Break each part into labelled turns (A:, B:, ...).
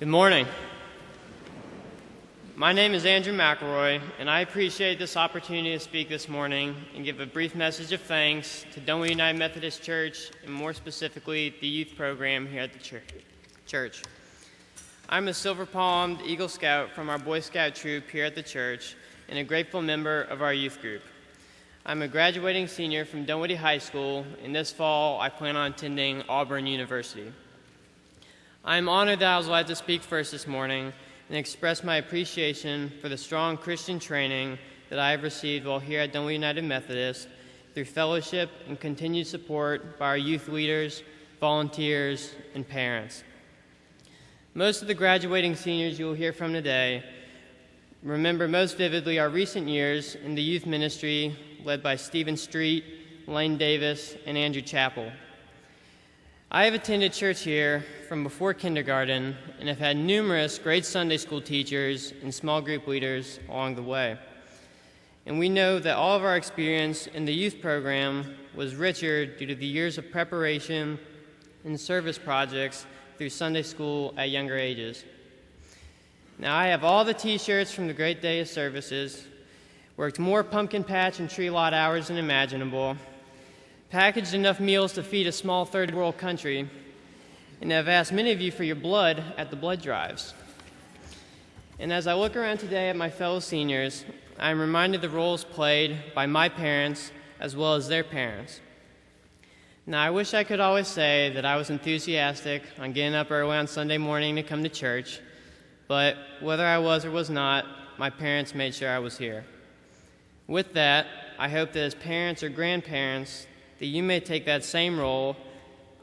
A: Good morning. My name is Andrew McElroy, and I appreciate this opportunity to speak this morning and give a brief message of thanks to Dunwoody United Methodist Church, and more specifically, the youth program here at the church. I'm a silver-palmed Eagle Scout from our Boy Scout troop here at the church and a grateful member of our youth group. I'm a graduating senior from Dunwoody High School, and this fall I plan on attending Auburn University. I am honored that I was allowed to speak first this morning and express my appreciation for the strong Christian training that I have received while here at Dunwoody United Methodist through fellowship and continued support by our youth leaders, volunteers, and parents. Most of the graduating seniors you will hear from today remember most vividly our recent years in the youth ministry led by Stephen Street, Lane Davis, and Andrew Chappell. I have attended church here from before kindergarten and have had numerous great Sunday school teachers and small group leaders along the way. And we know that all of our experience in the youth program was richer due to the years of preparation and service projects through Sunday school at younger ages. Now, I have all the t-shirts from the great day of services, worked more pumpkin patch and tree lot hours than imaginable, packaged enough meals to feed a small third world country, and have asked many of you for your blood at the blood drives. And as I look around today at my fellow seniors, I am reminded of the roles played by my parents as well as their parents. Now, I wish I could always say that I was enthusiastic on getting up early on Sunday morning to come to church, but whether I was or was not, my parents made sure I was here. With that, I hope that as parents or grandparents, that you may take that same role,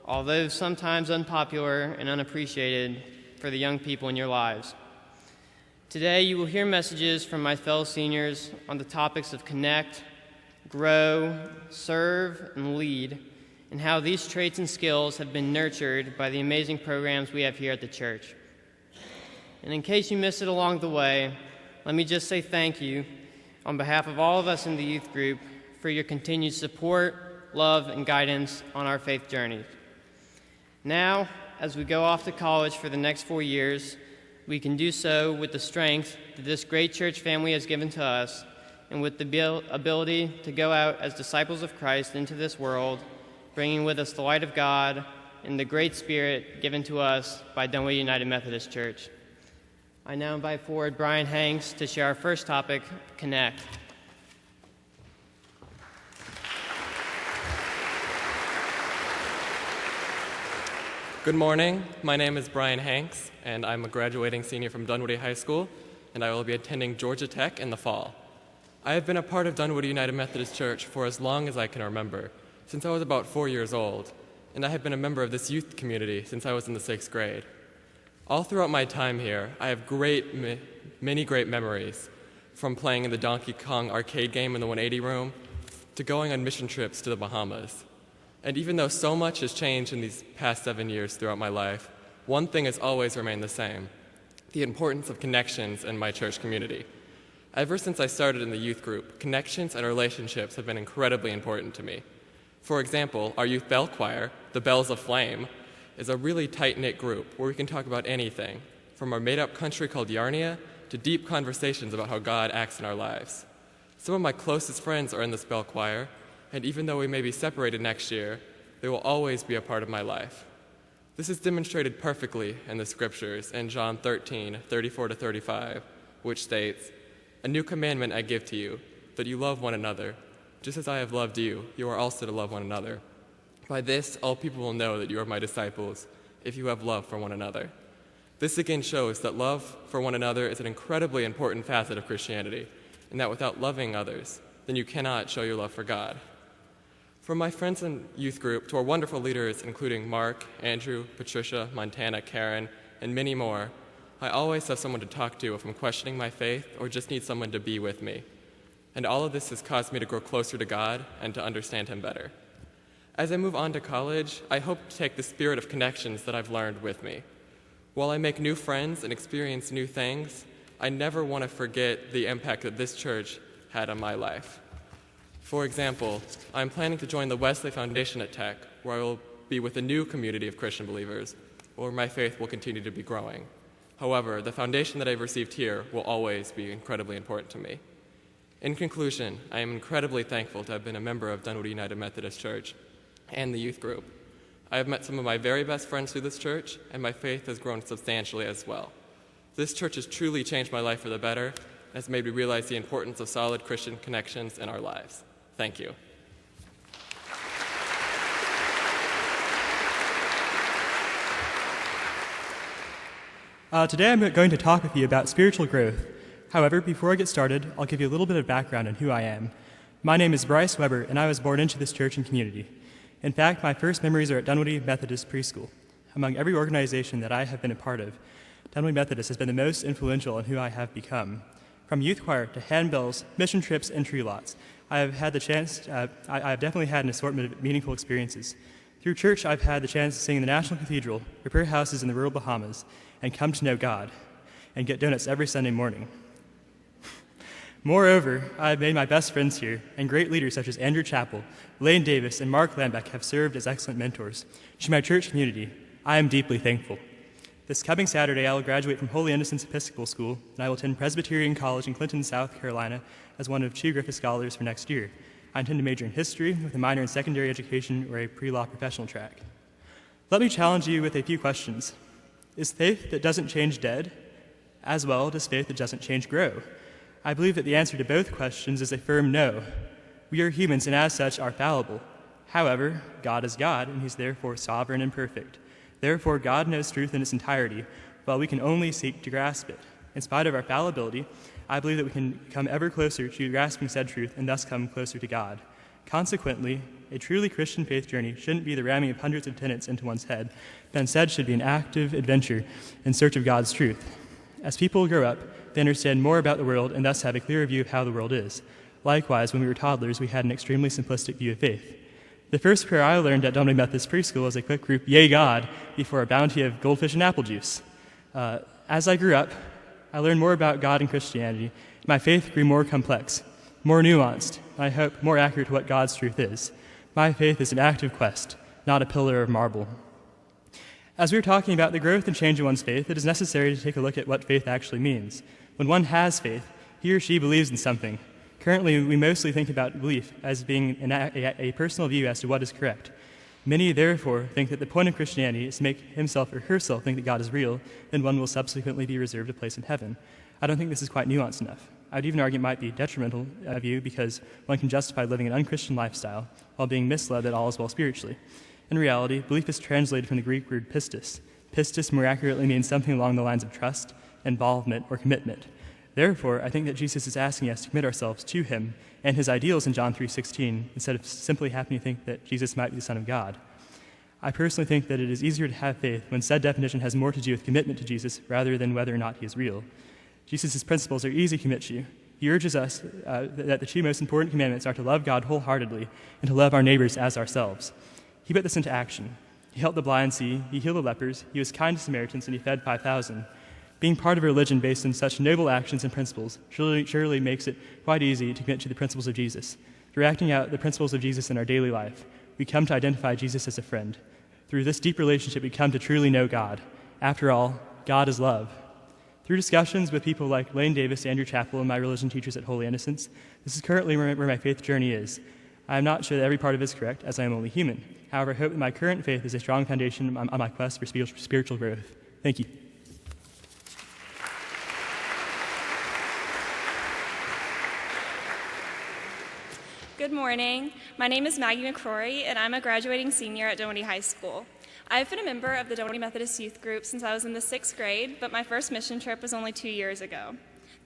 A: although sometimes unpopular and unappreciated, for the young people in your lives. Today, you will hear messages from my fellow seniors on the topics of connect, grow, serve, and lead, and how these traits and skills have been nurtured by the amazing programs we have here at the church. And in case you missed it along the way, let me just say thank you on behalf of all of us in the youth group for your continued support, love, and guidance on our faith journey. Now, as we go off to college for the next 4 years, we can do so with the strength that this great church family has given to us and with the ability to go out as disciples of Christ into this world, bringing with us the light of God and the great spirit given to us by Dunwoody United Methodist Church. I now invite forward Brian Hanks to share our first topic, Connect.
B: Good morning. My name is Brian Hanks, and I'm a graduating senior from Dunwoody High School, and I will be attending Georgia Tech in the fall. I have been a part of Dunwoody United Methodist Church for as long as I can remember, since I was about 4 years old, and I have been a member of this youth community since I was in the 6th grade. All throughout my time here, I have many great memories, from playing in the Donkey Kong arcade game in the 180 room, to going on mission trips to the Bahamas. And even though so much has changed in these past 7 years throughout my life, one thing has always remained the same: the importance of connections in my church community. Ever since I started in the youth group, connections and relationships have been incredibly important to me. For example, our youth bell choir, the Bells of Flame, is a really tight-knit group where we can talk about anything, from our made-up country called Yarnia to deep conversations about how God acts in our lives. Some of my closest friends are in this bell choir, and even though we may be separated next year, they will always be a part of my life. This is demonstrated perfectly in the scriptures in John 13:34-35, which states, "A new commandment I give to you, that you love one another. Just as I have loved you, you are also to love one another. By this, all people will know that you are my disciples, if you have love for one another." This again shows that love for one another is an incredibly important facet of Christianity, and that without loving others, then you cannot show your love for God. From my friends and youth group to our wonderful leaders, including Mark, Andrew, Patricia, Montana, Karen, and many more, I always have someone to talk to if I'm questioning my faith or just need someone to be with me. And all of this has caused me to grow closer to God and to understand Him better. As I move on to college, I hope to take the spirit of connections that I've learned with me. While I make new friends and experience new things, I never want to forget the impact that this church had on my life. For example, I'm planning to join the Wesley Foundation at Tech, where I will be with a new community of Christian believers, where my faith will continue to be growing. However, the foundation that I've received here will always be incredibly important to me. In conclusion, I am incredibly thankful to have been a member of Dunwoody United Methodist Church and the youth group. I have met some of my very best friends through this church, and my faith has grown substantially as well. This church has truly changed my life for the better and has made me realize the importance of solid Christian connections in our lives. Thank you.
C: Today I'm going to talk with you about spiritual growth. However, before I get started, I'll give you a little bit of background on who I am. My name is Bryce Weber, and I was born into this church and community. In fact, my first memories are at Dunwoody Methodist Preschool. Among every organization that I have been a part of, Dunwoody Methodist has been the most influential in who I have become. From youth choir to handbells, mission trips, and tree lots, I have definitely had an assortment of meaningful experiences. Through church, I've had the chance to sing in the National Cathedral, repair houses in the rural Bahamas, and come to know God, and get donuts every Sunday morning. Moreover, I have made my best friends here, and great leaders such as Andrew Chappell, Lane Davis, and Mark Lambeck have served as excellent mentors. To my church community, I am deeply thankful. This coming Saturday, I will graduate from Holy Innocents Episcopal School, and I will attend Presbyterian College in Clinton, South Carolina, as one of 2 Griffith Scholars for next year. I intend to major in history with a minor in secondary education or a pre-law professional track. Let me challenge you with a few questions. Is faith that doesn't change dead? As well, does faith that doesn't change grow? I believe that the answer to both questions is a firm no. We are humans and as such are fallible. However, God is God, and he's therefore sovereign and perfect. Therefore, God knows truth in its entirety, while we can only seek to grasp it. In spite of our fallibility, I believe that we can come ever closer to grasping said truth and thus come closer to God. Consequently, a truly Christian faith journey shouldn't be the ramming of hundreds of tenets into one's head, but instead should be an active adventure in search of God's truth. As people grow up, they understand more about the world and thus have a clearer view of how the world is. Likewise, when we were toddlers, we had an extremely simplistic view of faith. The first prayer I learned at Dunwoody Methodist Preschool was a quick group, "Yay God," before a bounty of goldfish and apple juice. As I grew up, I learned more about God and Christianity. My faith grew more complex, more nuanced, and I hope more accurate to what God's truth is. My faith is an active quest, not a pillar of marble. As we are talking about the growth and change of one's faith, it is necessary to take a look at what faith actually means. When one has faith, he or she believes in something. Currently, we mostly think about belief as being a personal view as to what is correct. Many, therefore, think that the point of Christianity is to make himself or herself think that God is real, then one will subsequently be reserved a place in heaven. I don't think this is quite nuanced enough. I would even argue it might be detrimental view because one can justify living an unchristian lifestyle while being misled that all is well spiritually. In reality, belief is translated from the Greek word pistis. Pistis more accurately means something along the lines of trust, involvement, or commitment. Therefore, I think that Jesus is asking us to commit ourselves to him and his ideals in John 3:16 instead of simply happening to think that Jesus might be the Son of God. I personally think that it is easier to have faith when said definition has more to do with commitment to Jesus rather than whether or not he is real. Jesus' principles are easy to commit to. He urges us that the 2 most important commandments are to love God wholeheartedly and to love our neighbors as ourselves. He put this into action. He helped the blind see, he healed the lepers, he was kind to Samaritans, and he fed 5,000. Being part of a religion based on such noble actions and principles surely makes it quite easy to commit to the principles of Jesus. Through acting out the principles of Jesus in our daily life, we come to identify Jesus as a friend. Through this deep relationship, we come to truly know God. After all, God is love. Through discussions with people like Lane Davis, Andrew Chappell, and my religion teachers at Holy Innocents, this is currently where my faith journey is. I am not sure that every part of it is correct, as I am only human. However, I hope that my current faith is a strong foundation on my quest for spiritual growth. Thank you.
D: Good morning. My name is Maggie McCrory, and I'm a graduating senior at Dunwoody High School. I've been a member of the Dunwoody Methodist Youth Group since I was in the 6th grade, but my first mission trip was only 2 years ago.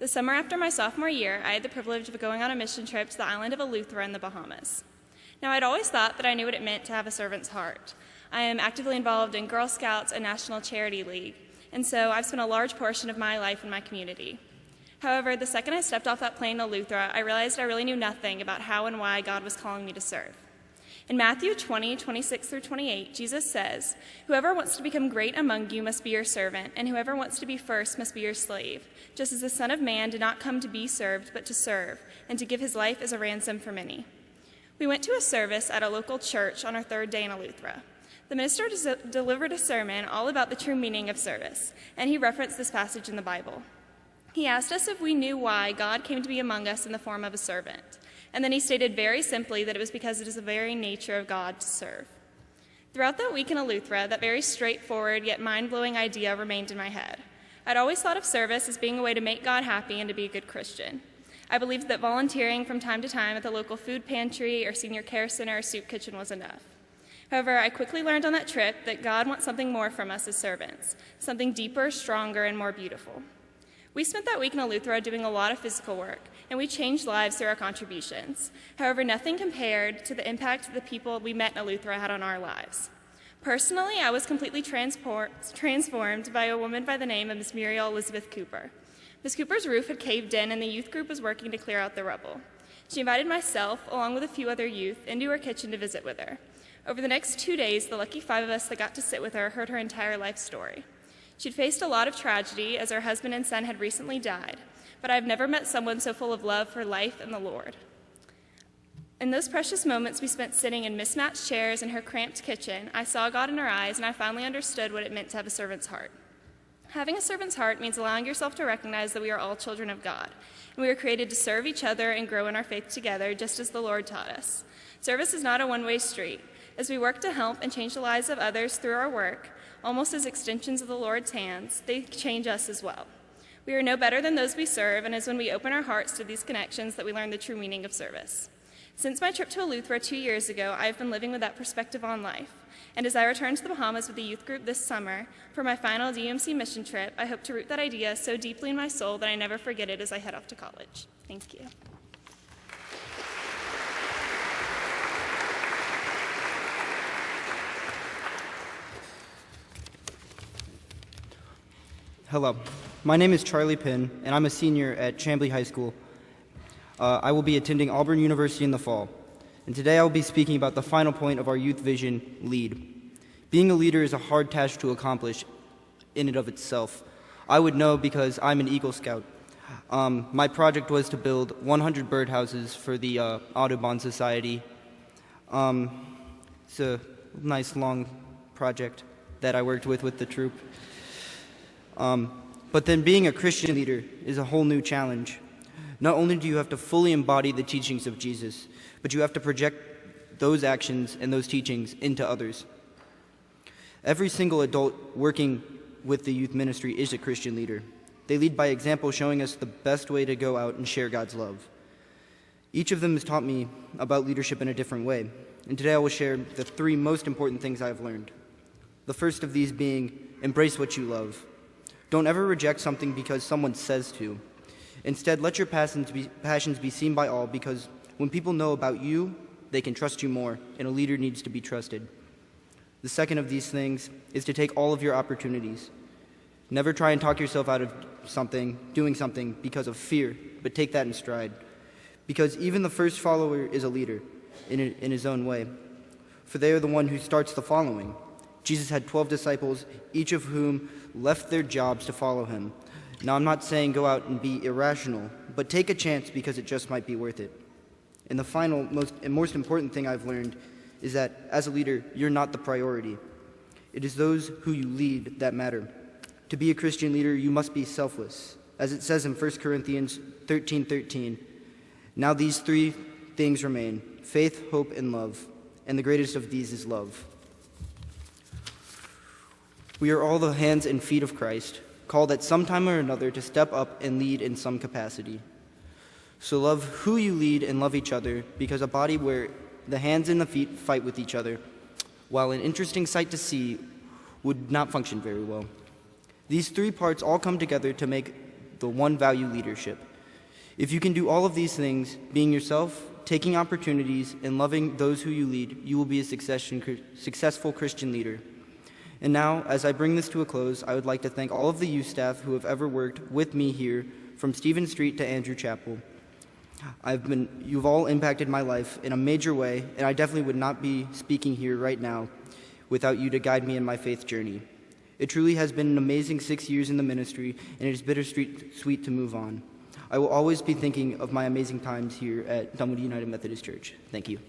D: The summer after my sophomore year, I had the privilege of going on a mission trip to the island of Eleuthera in the Bahamas. Now, I'd always thought that I knew what it meant to have a servant's heart. I am actively involved in Girl Scouts and National Charity League, and so I've spent a large portion of my life in my community. However, the second I stepped off that plane in Eleuthera, I realized I really knew nothing about how and why God was calling me to serve. In Matthew 20:26-28, Jesus says, "Whoever wants to become great among you must be your servant, and whoever wants to be first must be your slave, just as the Son of Man did not come to be served, but to serve, and to give his life as a ransom for many." We went to a service at a local church on our 3rd day in Eleuthera. The minister delivered a sermon all about the true meaning of service, and he referenced this passage in the Bible. He asked us if we knew why God came to be among us in the form of a servant, and then he stated very simply that it was because it is the very nature of God to serve. Throughout that week in Eleuthera, that very straightforward yet mind-blowing idea remained in my head. I'd always thought of service as being a way to make God happy and to be a good Christian. I believed that volunteering from time to time at the local food pantry or senior care center or soup kitchen was enough. However, I quickly learned on that trip that God wants something more from us as servants, something deeper, stronger, and more beautiful. We spent that week in Eleuthera doing a lot of physical work, and we changed lives through our contributions. However, nothing compared to the impact the people we met in Eleuthera had on our lives. Personally, I was completely transformed by a woman by the name of Miss Muriel Elizabeth Cooper. Miss Cooper's roof had caved in, and the youth group was working to clear out the rubble. She invited myself, along with a few other youth, into her kitchen to visit with her. Over the next 2 days, the lucky 5 of us that got to sit with her heard her entire life story. She'd faced a lot of tragedy, as her husband and son had recently died, but I've never met someone so full of love for life and the Lord. In those precious moments we spent sitting in mismatched chairs in her cramped kitchen, I saw God in her eyes, and I finally understood what it meant to have a servant's heart. Having a servant's heart means allowing yourself to recognize that we are all children of God, and we are created to serve each other and grow in our faith together, just as the Lord taught us. Service is not a one-way street. As we work to help and change the lives of others through our work, almost as extensions of the Lord's hands, they change us as well. We are no better than those we serve, and it's when we open our hearts to these connections that we learn the true meaning of service. Since my trip to Eleuthera 2 years ago, I have been living with that perspective on life. And as I return to the Bahamas with the youth group this summer for my final DMC mission trip, I hope to root that idea so deeply in my soul that I never forget it as I head off to college. Thank you.
E: Hello, my name is Charlie Pinn, and I'm a senior at Chamblee High School. I will be attending Auburn University in the fall, and today I will be speaking about the final point of our youth vision, lead. Being a leader is a hard task to accomplish in and of itself. I would know because I'm an Eagle Scout. My project was to build 100 birdhouses for the Audubon Society. It's a nice long project that I worked with the troop. But then being a Christian leader is a whole new challenge. Not only do you have to fully embody the teachings of Jesus, but you have to project those actions and those teachings into others. Every single adult working with the youth ministry is a Christian leader. They lead by example, showing us the best way to go out and share God's love. Each of them has taught me about leadership in a different way, and today I will share the 3 most important things I have learned. The first of these being, embrace what you love. Don't ever reject something because someone says to. Instead, let your passions be seen by all, because when people know about you, they can trust you more, and a leader needs to be trusted. The second of these things is to take all of your opportunities. Never try and talk yourself out of doing something because of fear, but take that in stride. Because even the first follower is a leader in his own way, for they are the one who starts the following. Jesus had 12 disciples, each of whom left their jobs to follow him. Now, I'm not saying go out and be irrational, but take a chance because it just might be worth it. And the final, most important thing I've learned is that as a leader, you're not the priority. It is those who you lead that matter. To be a Christian leader, you must be selfless. As it says in 1 Corinthians 13:13, now these 3 things remain, faith, hope, and love, and the greatest of these is love. We are all the hands and feet of Christ, called at some time or another to step up and lead in some capacity. So love who you lead and love each other, because a body where the hands and the feet fight with each other, while an interesting sight to see, would not function very well. These 3 parts all come together to make the one value leadership. If you can do all of these things, being yourself, taking opportunities, and loving those who you lead, you will be a successful Christian leader. And now, as I bring this to a close, I would like to thank all of the youth staff who have ever worked with me here, from Stephen Street to Andrew Chapel. You've all impacted my life in a major way, and I definitely would not be speaking here right now without you to guide me in my faith journey. It truly has been an amazing 6 years in the ministry, and it is bittersweet to move on. I will always be thinking of my amazing times here at Dunwoody United Methodist Church. Thank you.